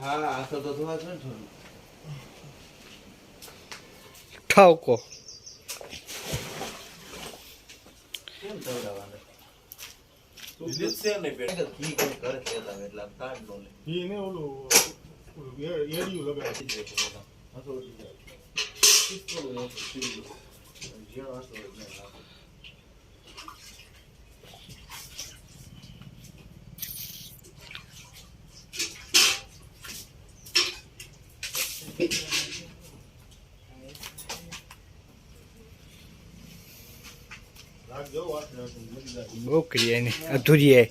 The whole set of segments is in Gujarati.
હા આ તો ધોવા છે ને થોડું ઠાવકો કેમ ધોડાવાને વિદ્યુત છે ને પેટ કી કોઈ કરે છે એટલે કાર્ડ નો લે ઈ ને ઓલું એડિયું લગાવી દે હા તો કિસ્તો જ્યાં હતો એટલે રાખ જો વાત મળી જાય બોકરી એની અધૂરી એ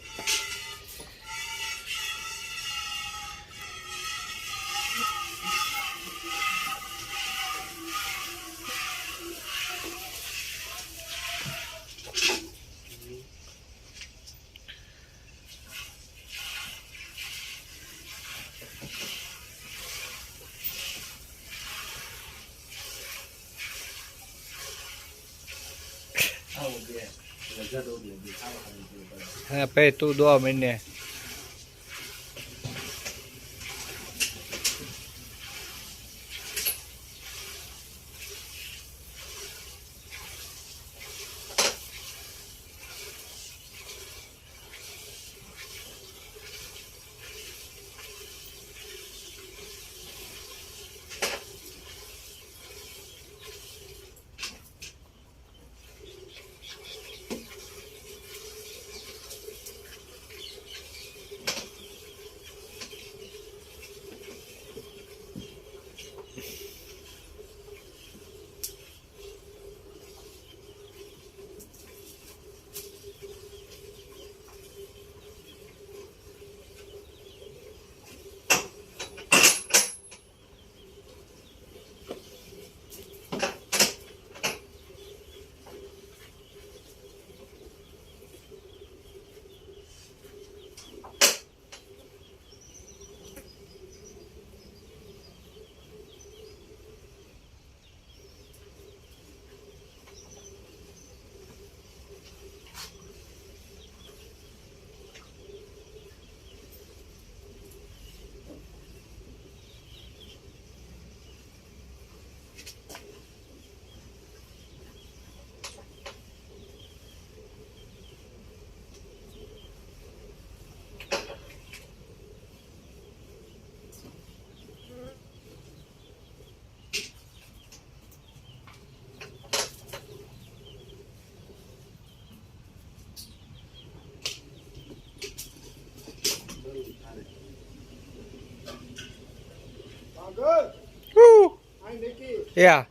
આવો બે જડો લે હા પે તું દો મહિને આગળ આઈ દેખી યા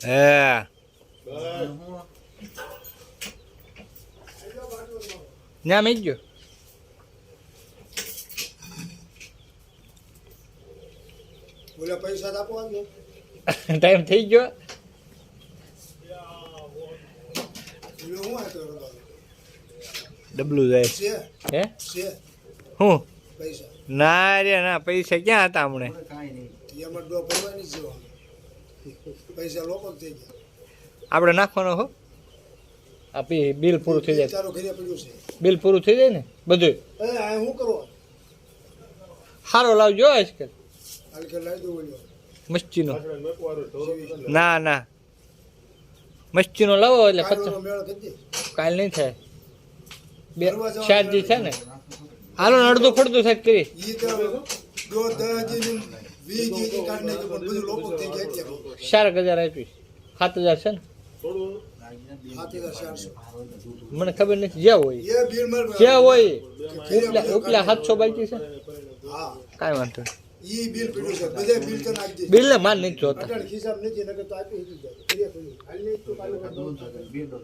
હે ના મેં ગયો બોલા પૈસા આપો આજો ટાઈમ થઈ ગયો એનો હું આ તો ડબલું જાય છે હે છે હું પૈસા ના રે ના પૈસા ક્યાં હતા હમણે કાઈ નહીં એમાં ડો ભરવાની છે પૈસા લોકો થઈ ગયા આપણે નાખવાનો હો આપી બિલ પૂરું થઈ જાય ચાલો ઘરે પડ્યું છે બિલ પૂરું થઈ જાય ને બધું એ આ શું કરો સારો લાવજો આજકાલ હાલ કે લાવી દો બોલ્યો મસ્તીનો ના ના મસ્તીનો લાવો એટલે કાલનો મેળ કરી કાલ નહીં થાય બે 4 દી છે ને હાલો ને અડધું ફડતું સાહેબ કરી ઈ તો દો 10 દિન 20 દિન કાઢને કે પણ બધું લોકો થઈ ગયા છે 4000 આપીશ 7000 છે ને 7400 મને ખબર નથી જ્યાં હોય એ બિલ મર જ્યાં હોય ઉપલા 700 બાકી છે હા કાંઈ વાંધો નહીં ઈ બિલ પડ્યું છે બધે બિલ તો નાખી દે બિલ ને માન નથી જોતા અટણ હિસાબ નથી નકર તો આપી દીધું જાય ઘરે પડ્યું હાલ નહીં તો કાલે બે ડોલ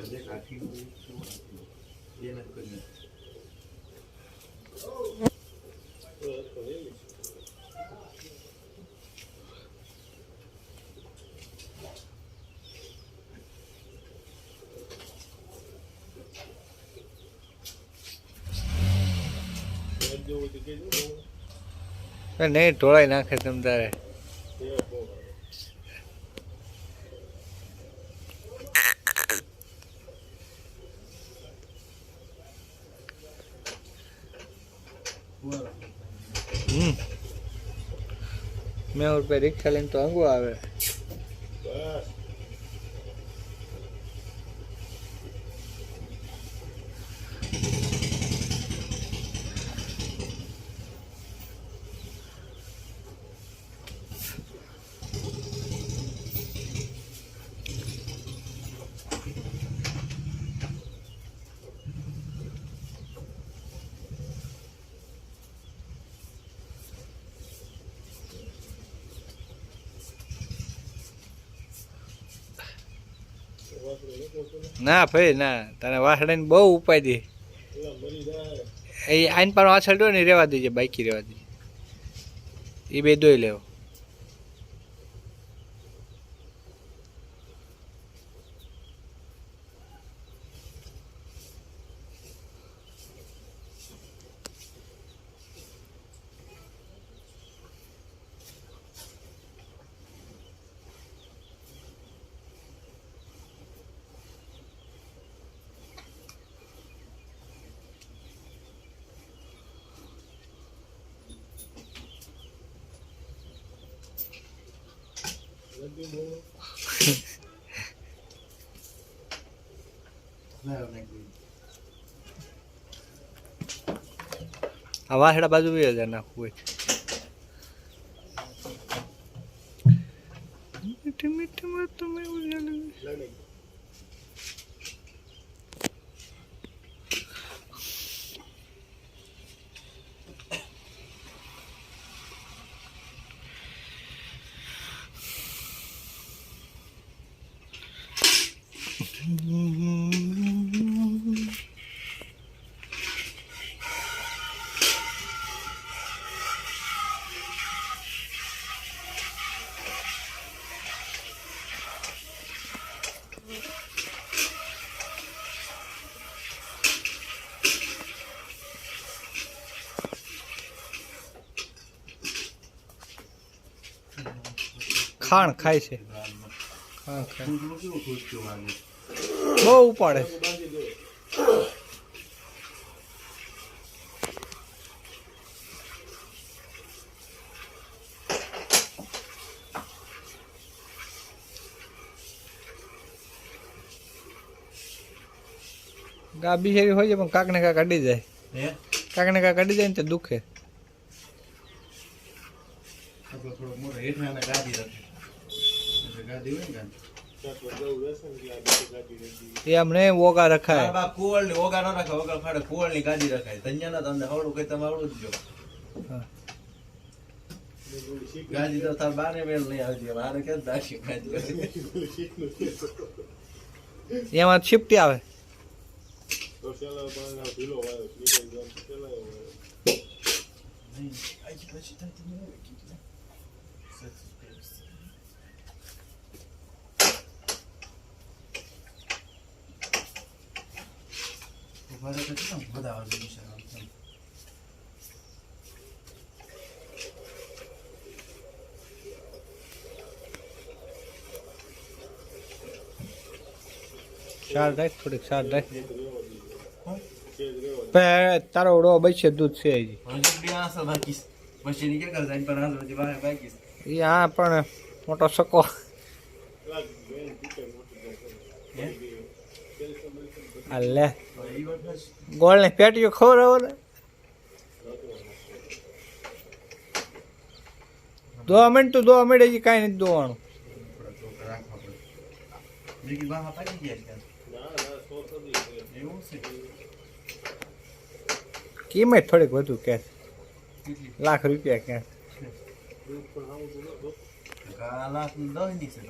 જે કાઠી એ ન કરી નહીં ઢોળાઈ નાખે તમ તારે. મેં રૂપિયા રિક્ષા લઈને તો અંગો આવે. ના ભાઈ ના, તને વાસડાની બહુ ઉપાય દે. એ આઈન પર વાછળ દો ને રેવા દેજે, બાઈકી રેવા દેજે. એ બે દોઈ લેવો. આ વાસડા બાજુ બી હજાર નાખવું હોય. મીઠી મીઠી વાત તમે ખાણ ખાય છે. ખાણ ખાય બહુ ઉપાડે છે. ગા બિચારી હોય છે પણ કાક ને કાક અડી જાય. કાક ને કાક અડી જાય ને તો દુખે. એ અમને ઓગા રખાય. કુવળ ની ઓગા ન રખાય, ઓગા ફાડે કુવળ ની ગાદી રખાય. ધન્યા ના તમને હવડું કઈ તમે આવડું જ જો. ગાદી તો તાર બારે મેળ નહીં આવતી. મારે કેમ દાશી ગાદી એમાં છીપટી આવે. શાર રાખ, થોડીક શાર રાખ. તારો ઓળો બચે દૂધ છે હજી. હા પણ મોટો સકો લે ગોળ ને પેટીઓ ખવડાવો ને. 2 મિનિટ તો 2 મિનિટ હજી કાંઈ નથી દોવાનું. કિંમત થોડીક વધુ કે લાખ રૂપિયા ક્યાં લાખ 10 ની છે.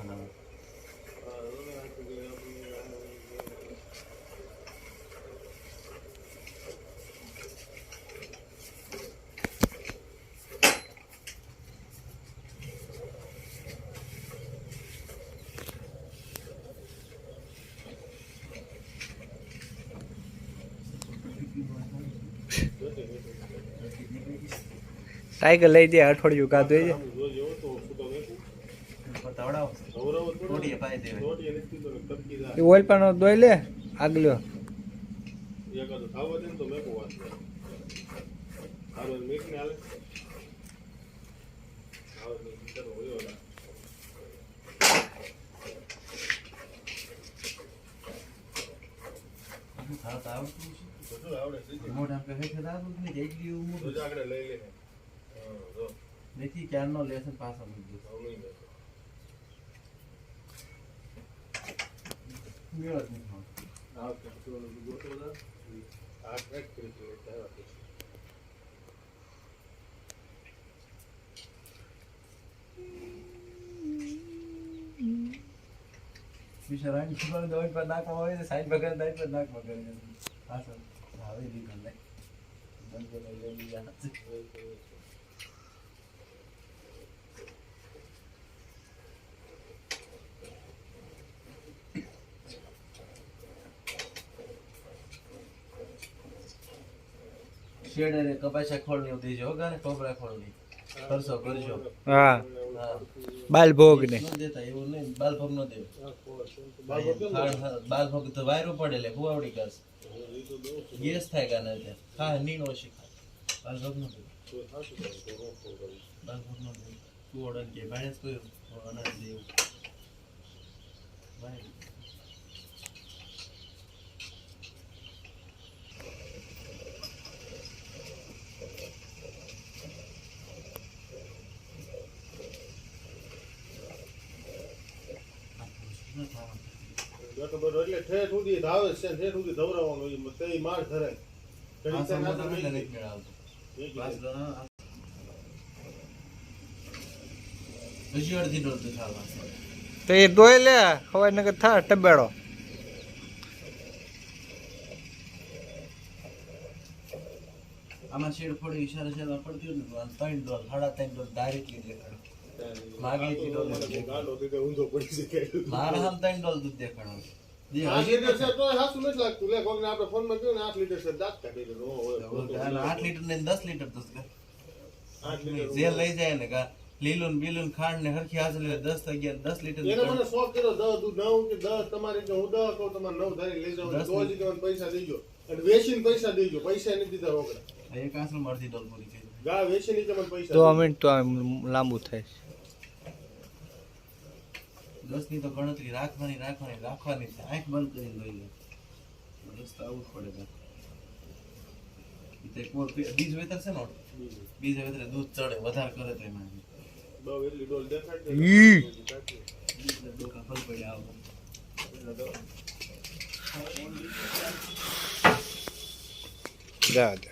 ટાઈગર લઈ જાય અઠવાડિયું કાઢું છે તવડાવો રોટીએ પાઈ દેવાય. એ ઓઇલ પણ દોઈ લે આગલો ખાતા આવડતું છે? મોઢા पे હેઠે દાબું ને જેટલી ઉમર નથી ક્યારનો લેસન પાછો મૂકી દીધો. મેળ જ નથી આવતો. બિચારાની ખબર દોડ પર નાખવા હોય તો સાઈડ બગર દાઈ પર નાખવા કરે. પાછો આવે દીકરા લે બંધ કરી લઈ લીધા. શેડે કપાસા ખોળની દેજો ગાને ટોપરા ખોળની ખર્ચો કરજો. હા હા બાલ ભોગ ને ન દેતા એવું નહીં. બાલ ભોગ ન દેવો. બાલ ભોગ તો વાયરું પડે લે ફુવાવડી કાસ ગેસ થાય ગાને ત્યાં હા નીનો શીખા. બાલ ભોગ ન દેવો. બાલ ભોગ ન દેવો. તું ઓર્ડર કે ભાણેજ કોઈ અનાજ દેવું ભાઈ. એટલે ઠેઠ સુધી ધાવે છે ઠેઠ સુધી ધવરાવાનું તે માર ધરાય. હજી અડધી ડોલ તો ખાવા. તો એ દોઈ લે ખવાય નગર થા ટબેડો આમાં શેડ ફોડી ઈશારા છે પડતી ને 3 ડોલ 3.5 ડોલ ડાયરેક્ટલી દેખાડો. માગેલી ડોલ ગાંડો દીધે ઊંધો પડી શકે. મારા હામ 3 ડોલ દૂધ દેખાડો. જે 8 લીટર છે તો હાસું નથી લાગતું. લે કોકને આપણે ફોનમાં કહ્યું ને 8 લીટર છે દાંત કાઢી લે. હોય 8 લીટર ને 10 લીટર દૂધ કે 8 લીટર જે લઈ જાય ને કા લીલું ને બીલું ને ખાંડ ને હરખી હાજર 10 11 10 લીટર એને મને શોખ કર્યો 10 દૂધ 9 કે 10 તમારે કે હું 10 કહું તમારે 9 ધારી લઈ જાવ તો જ તમને પૈસા દેજો અને વેચીને પૈસા દેજો. પૈસા નથી દીધા રોકડા. એક આસલ અડધી ડોલ પૂરી થઈ જાય. ગા વેચીને તમને પૈસા 2 મિનિટ તો આમ લાંબુ થાય છે. 10 ની તો ગણતરી રાખવાની છે. આંખ બંધ કરીને લઈ લે. રસ્તા આવું જ પડે છે. તે કોર બીજ વેતર છે ને બીજ વેતર દૂધ ચડે વધારે કરે તો એમાં બહુ એટલી ડોલ દેખાડ દે. ઈ ડોકા ફલ પડ્યા આવો. જા દે